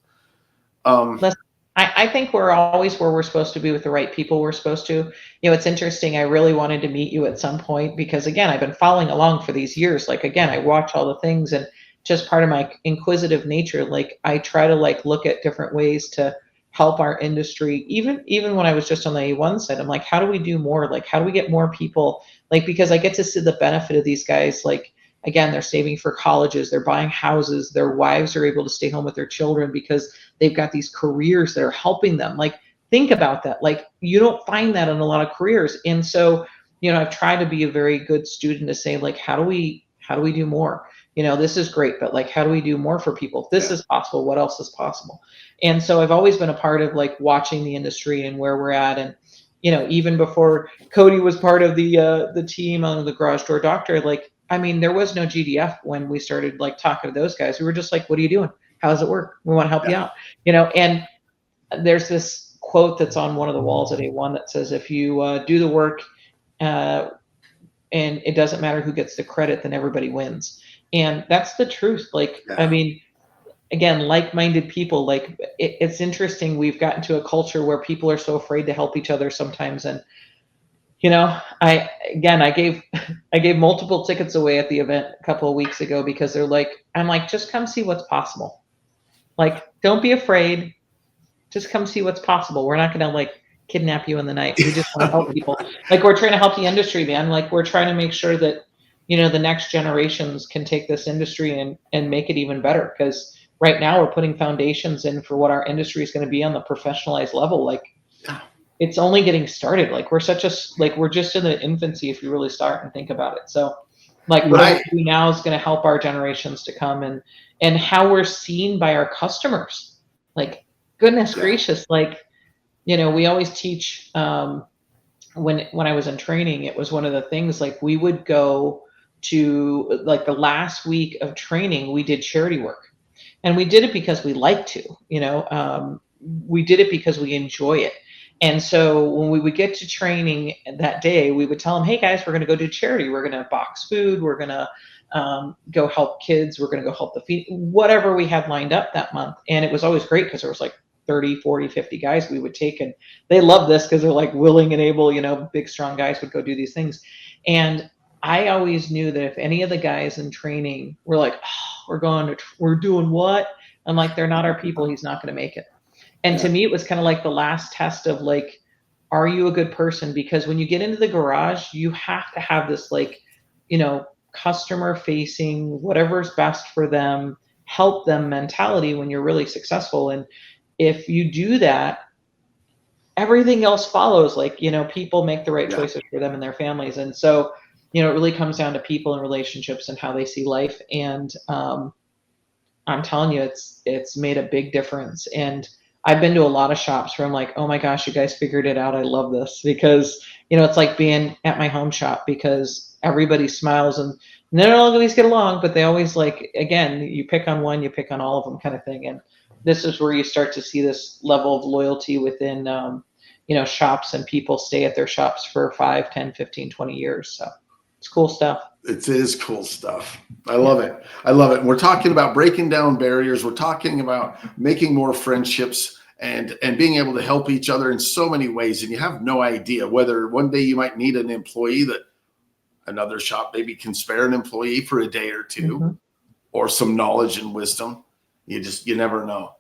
I think we're always where we're supposed to be with the right people we're supposed to. It's interesting. I really wanted to meet you at some point because, again, I've been following along for these years. Like, again, I watch all the things, and just part of my inquisitive nature, like I try to look at different ways to help our industry. Even when I was just on the A1 side, I'm like, how do we do more? Like, how do we get more people? Like, because I get to see the benefit of these guys. Like, again, they're saving for colleges, they're buying houses, their wives are able to stay home with their children because they've got these careers that are helping them. Like, think about that. Like, you don't find that in a lot of careers. And so, I've tried to be a very good student to say, like, how do we do more? This is great, but like, how do we do more for people? If this is possible, what else is possible? And so I've always been a part of like watching the industry and where we're at. And, even before Cody was part of the team on the Garage Door Doctor, like, I mean, there was no GDF when we started like talking to those guys. We were just like, what are you doing? How does it work? We want to help you out, and there's this quote that's on one of the walls at A1 that says, if you do the work and it doesn't matter who gets the credit, then everybody wins. And that's the truth. Like, I mean, again, like-minded people, like it's interesting. We've gotten to a culture where people are so afraid to help each other sometimes. And, I gave multiple tickets away at the event a couple of weeks ago because I'm like, just come see what's possible. Like, don't be afraid. Just come see what's possible. We're not going to like kidnap you in the night. We just want to help people. Like, we're trying to help the industry, man. Like, we're trying to make sure that, the next generations can take this industry and make it even better. Because right now we're putting foundations in for what our industry is going to be on the professionalized level. Like, it's only getting started. Like, we're just in the infancy if you really start and think about it. So like, what we do now is going to help our generations to come, and how we're seen by our customers. Like, goodness gracious. Like, we always teach, when I was in training, it was one of the things, like, we would go to like the last week of training, we did charity work, and we did it because we like to, we did it because we enjoy it. And so when we would get to training that day, we would tell them, hey guys, we're going to go do charity. We're going to box food. We're going to go help kids. We're going to go help the feed, whatever we had lined up that month. And it was always great because there was like 30, 40, 50 guys we would take. And they loved this because they're like willing and able, big, strong guys would go do these things. And I always knew that if any of the guys in training were like, oh, we're doing what? I'm like, they're not our people. He's not going to make it. And to me, it was kind of like the last test of like, are you a good person? Because when you get into the garage, you have to have this like, customer facing, whatever's best for them, help them mentality when you're really successful. And if you do that, everything else follows. Like, people make the right choices for them and their families. And so, it really comes down to people and relationships and how they see life. And I'm telling you, it's made a big difference. And I've been to a lot of shops where I'm like, oh my gosh, you guys figured it out. I love this because, it's like being at my home shop because everybody smiles and they don't always get along, but they always like, again, you pick on one, you pick on all of them kind of thing. And this is where you start to see this level of loyalty within, shops, and people stay at their shops for 5, 10, 15, 20 years. So. It's cool stuff. It is cool stuff. I love it. I love it. And we're talking about breaking down barriers. We're talking about making more friendships and being able to help each other in so many ways. And you have no idea whether one day you might need an employee that another shop maybe can spare an employee for a day or two, or some knowledge and wisdom. You never know.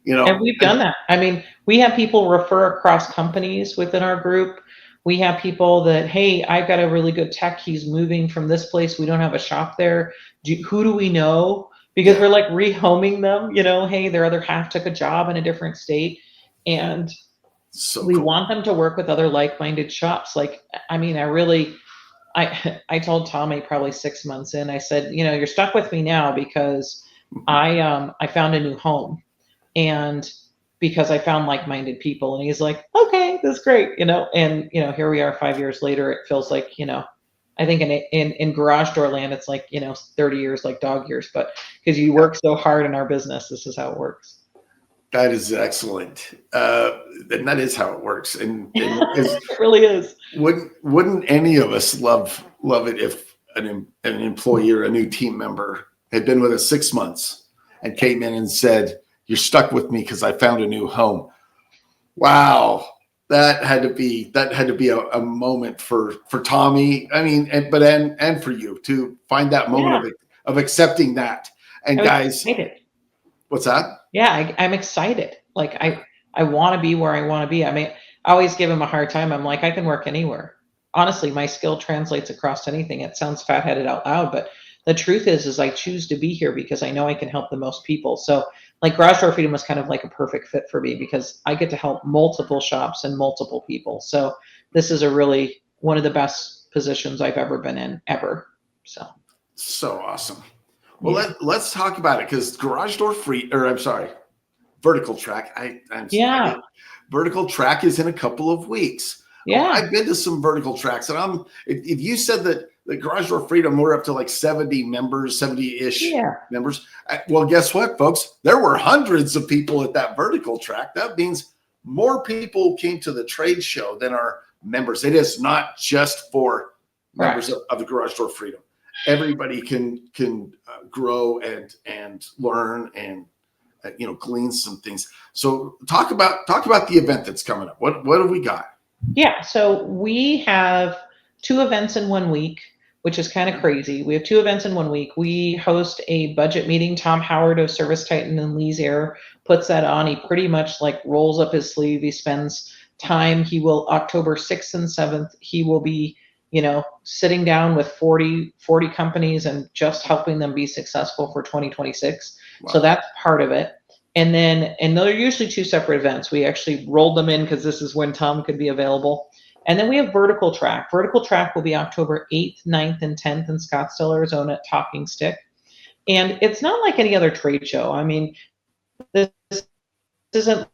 And we've done that. I mean, we have people refer across companies within our group. We have people that, hey, I've got a really good tech. He's moving from this place. We don't have a shop there. Who do we know? Because we're like rehoming them, hey, their other half took a job in a different state. And we want them to work with other like-minded shops. Like, I mean, I told Tommy probably 6 months in, I said, you're stuck with me now because I found a new home. And because I found like-minded people, and he's like, okay, that's great, and here we are 5 years later. It feels like, I think in garage door land, it's like, 30 years, like dog years, but because you work so hard in our business, this is how it works. That is excellent. And that is how it works. And it really is. Wouldn't any of us love it if an employee or a new team member had been with us 6 months and came in and said, you're stuck with me because I found a new home. Wow. That had to be a moment for Tommy. I mean, and for you to find that moment of accepting that. And guys, excited. What's that? Yeah, I'm excited. Like I want to be where I want to be. I mean, I always give him a hard time. I'm like, I can work anywhere. Honestly, my skill translates across anything. It sounds fat-headed out loud, but the truth is I choose to be here because I know I can help the most people. So like Garage Door Freedom was kind of like a perfect fit for me because I get to help multiple shops and multiple people. So this is one of the best positions I've ever been in ever. So awesome. Well, let's talk about it because Vertical Track. I'm sorry. Vertical Track is in a couple of weeks. Yeah. I've been to some vertical tracks, and if you said that the Garage Door Freedom, we're up to like 70 members, 70-ish members. Well, guess what, folks? There were hundreds of people at that vertical track. That means more people came to the trade show than our members. It is not just for members of the Garage Door Freedom. Everybody can grow and learn and glean some things. So talk about the event that's coming up. What have we got? Yeah, so we have 2 events in 1 week, which is kind of crazy. We have 2 events in 1 week. We host a budget meeting. Tom Howard of Service Titan and Lee's Air puts that on. He pretty much like rolls up his sleeve. He spends time. He will October 6th and 7th. He will be sitting down with 40 companies and just helping them be successful for 2026. Wow. So that's part of it. And they're usually 2 separate events. We actually rolled them in because this is when Tom could be available. And then we have Vertical Track. Vertical Track will be October 8th, 9th, and 10th in Scottsdale, Arizona at Talking Stick. And it's not like any other trade show. I mean, this isn't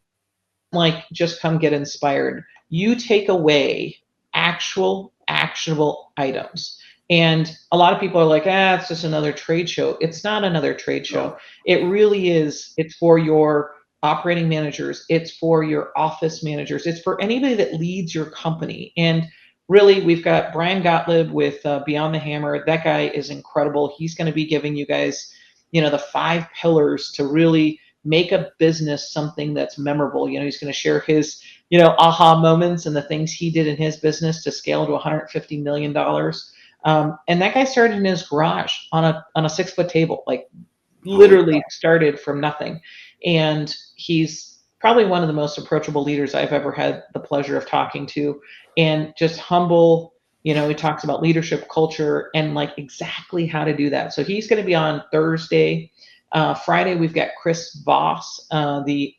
like just come get inspired. You take away actual actionable items. And a lot of people are like, it's just another trade show. It's not another trade show. It really is. It's for your operating managers. It's for your office managers. It's for anybody that leads your company. And really, we've got Brian Gottlieb with Beyond the Hammer. That guy is incredible. He's going to be giving you guys, the 5 pillars to really make a business something that's memorable. He's going to share his, aha moments and the things he did in his business to scale to $150 million. And that guy started in his garage on a 6-foot table, like literally started from nothing. And he's probably one of the most approachable leaders I've ever had the pleasure of talking to, and just humble. He talks about leadership, culture, and like exactly how to do that. So he's going to be on Thursday. Friday, we've got Chris Voss, of the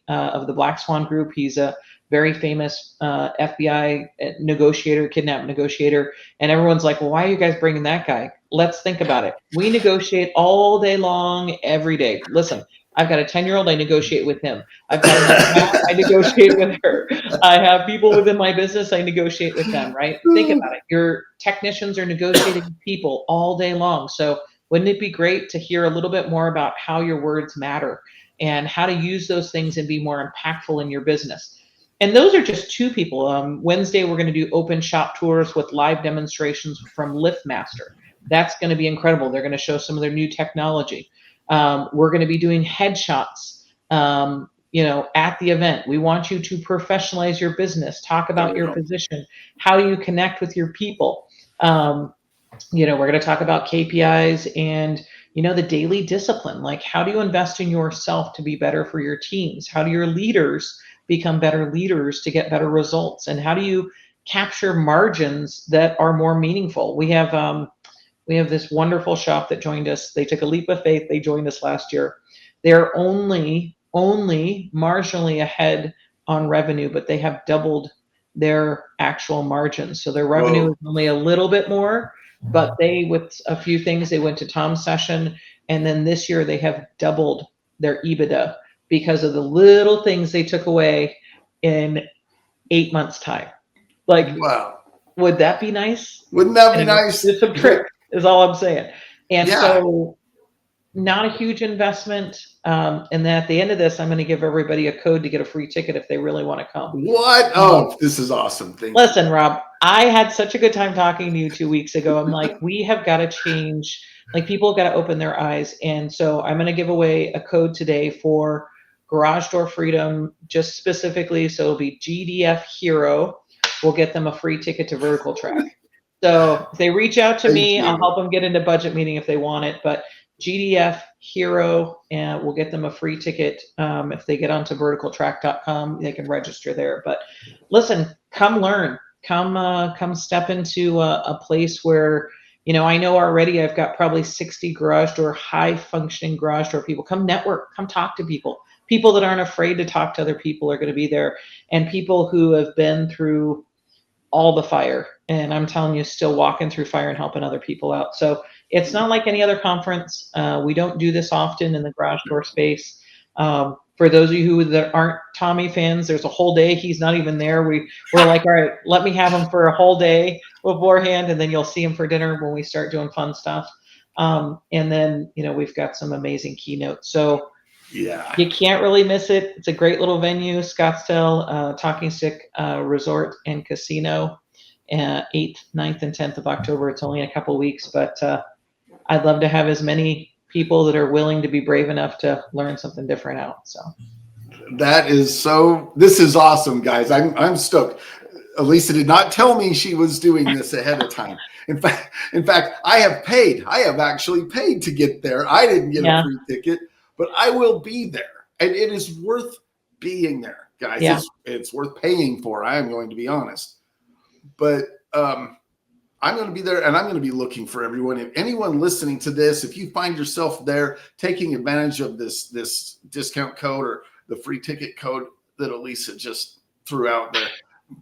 Black Swan Group. He's a very famous FBI negotiator, kidnap negotiator. And everyone's like, well, why are you guys bringing that guy? Let's think about it. We negotiate all day long, every day. Listen, I've got a 10-year-old, I negotiate with him. I've got a I negotiate with her. I have people within my business, I negotiate with them, right? Think about it. Your technicians are negotiating with people all day long. So wouldn't it be great to hear a little bit more about how your words matter and how to use those things and be more impactful in your business? And those are just 2 people. Wednesday, we're going to do open shop tours with live demonstrations from LiftMaster. That's going to be incredible. They're going to show some of their new technology. We're going to be doing headshots, at the event. We want you to professionalize your business, talk about your position, how you connect with your people. We're going to talk about KPIs and, the daily discipline. Like, how do you invest in yourself to be better for your teams? How do your leaders become better leaders to get better results? And how do you capture margins that are more meaningful? We have this wonderful shop that joined us. They took a leap of faith. They joined us last year. They're only marginally ahead on revenue, but they have doubled their actual margins. So their revenue is only a little bit more, but with a few things, they went to Tom's session, and then this year they have doubled their EBITDA because of the little things they took away in 8 months' time. Like, wow, would that be nice? Wouldn't that be nice? It's a trick, is all I'm saying. And so, not a huge investment. And then at the end of this, I'm going to give everybody a code to get a free ticket if they really want to come. What? Oh, this is awesome. Listen, Rob, I had such a good time talking to you 2 weeks ago. I'm like, we have got to change. Like, people have got to open their eyes. And so I'm going to give away a code today for Garage Door Freedom, just specifically. So it'll be GDF Hero. We'll get them a free ticket to Vertical Track. So if they reach out to me, I'll help them get into budget meeting if they want it. But GDF Hero, and we'll get them a free ticket. If they get onto verticaltrack.com, they can register there. But listen, come learn, come step into a place where, I know already I've got probably 60 garage door, high functioning garage door people. Come network, come talk to people. People that aren't afraid to talk to other people are going to be there, and people who have been through all the fire. And I'm telling you, still walking through fire and helping other people out. So it's not like any other conference. We don't do this often in the garage door space. For those of you that aren't Tommy fans, there's a whole day. He's not even there. We're like, all right, let me have him for a whole day beforehand, and then you'll see him for dinner when we start doing fun stuff. And then, we've got some amazing keynotes. So you can't really miss it. It's a great little venue, Scottsdale Talking Stick Resort and Casino, 8th, 9th, and 10th of October. It's only in a couple of weeks, but I'd love to have as many people that are willing to be brave enough to learn something different out. So this is awesome, guys. I'm stoked. Alisa did not tell me she was doing this ahead of time. In fact, I have actually paid to get there. I didn't get a free ticket, but I will be there, and it is worth being there, guys. Yeah. It's worth paying for. I am going to be honest, but I'm going to be there, and I'm going to be looking for everyone. If anyone listening to this, if you find yourself there taking advantage of this discount code or the free ticket code that Alisa just threw out there,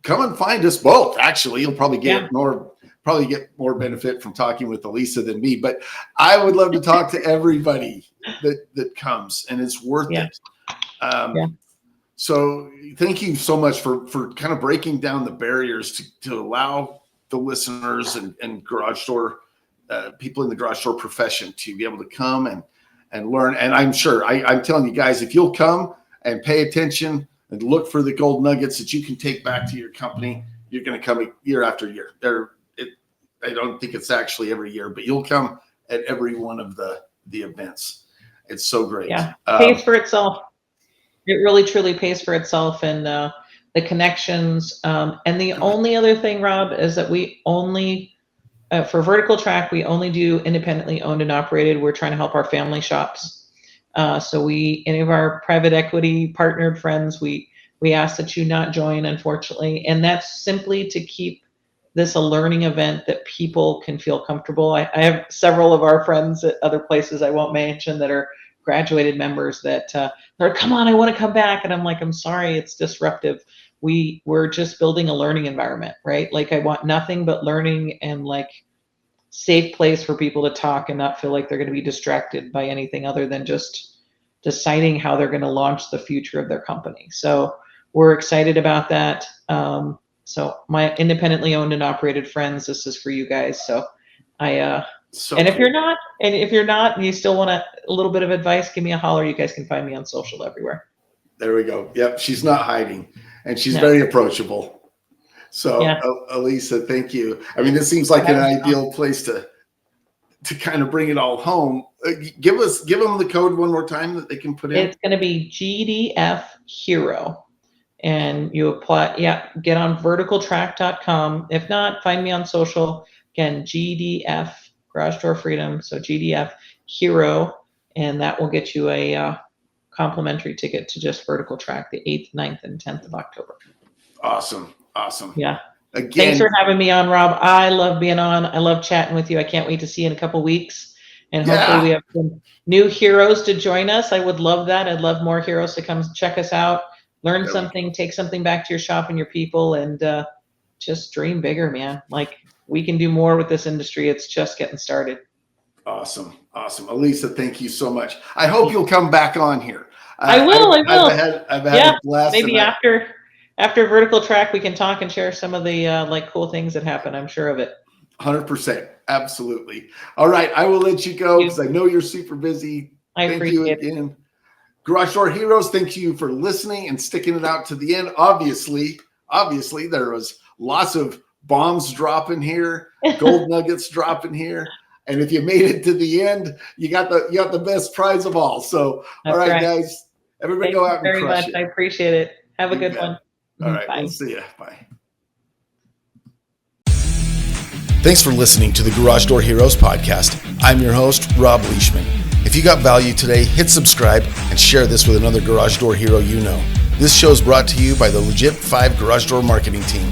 come and find us both. Actually, you'll probably get more benefit from talking with Alisa than me, but I would love to talk to everybody that comes, and it's worth it. So thank you so much for kind of breaking down the barriers to allow the listeners and garage door people in the garage door profession to be able to come and learn. And I'm sure I'm telling you guys, if you'll come and pay attention and look for the gold nuggets that you can take back to your company, you're going to come year after year. I don't think it's actually every year, but you'll come at every one of the events. It's so great. Yeah, pays for itself. It really, truly pays for itself, and the connections. And the only other thing, Rob, is that we only, for Vertical Track, we only do independently owned and operated. We're trying to help our family shops. So any of our private equity partnered friends, we ask that you not join, unfortunately. And that's simply to keep this a learning event that people can feel comfortable. I have several of our friends at other places I won't mention that are graduated members that they're, come on, I want to come back. And I'm like, I'm sorry, it's disruptive. We're just building a learning environment, right? Like, I want nothing but learning and like safe place for people to talk and not feel like they're going to be distracted by anything other than just deciding how they're going to launch the future of their company. So we're excited about that. So my independently owned and operated friends, this is for you guys. So if you're not, and you still want a little bit of advice, give me a holler. You guys can find me on social everywhere. There we go. Yep. She's not hiding. and she's Yeah. very approachable. So, Yeah. Alisa, thank you. I mean, this seems like an ideal place to kind of bring it all home. Give them the code one more time that they can put in. It's going to be GDF Hero, and you apply. Yeah, get on verticaltrack.com. If not, find me on social. Again, GDF Garage Door Freedom. So GDF Hero, and that will get you a complimentary ticket to just Vertical Track the 8th, 9th, and 10th of October. Awesome. Yeah. Again, thanks for having me on, Rob. I love being on. I love chatting with you. I can't wait to see you in a couple weeks. And hopefully we have some new heroes to join us. I would love that. I'd love more heroes to come check us out, learn something, take something back to your shop and your people, and just dream bigger, man. Like, we can do more with this industry. It's just getting started. Awesome. Alisa, thank you so much. I hope you'll come back on here. I will. I've had a blast. Maybe after Vertical Track, we can talk and share some of the like cool things that happen. I'm sure of it. 100%. Absolutely. All right. I will let you go because I know you're super busy. Thank you again. Garage Door Heroes, thank you for listening and sticking it out to the end. Obviously, there was lots of bombs dropping here, gold nuggets dropping here. And if you made it to the end, you got the best prize of all. So, all right, guys, everybody go out and crush it. I appreciate it. Have a good one. All right. Bye. We'll see you. Bye. Thanks for listening to the Garage Door Heroes podcast. I'm your host, Robb Leishman. If you got value today, hit subscribe and share this with another Garage Door hero you know. This show is brought to you by the Legit 5 Garage Door marketing team,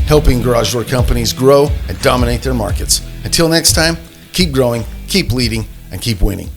helping garage door companies grow and dominate their markets. Until next time, keep growing, keep leading, and keep winning.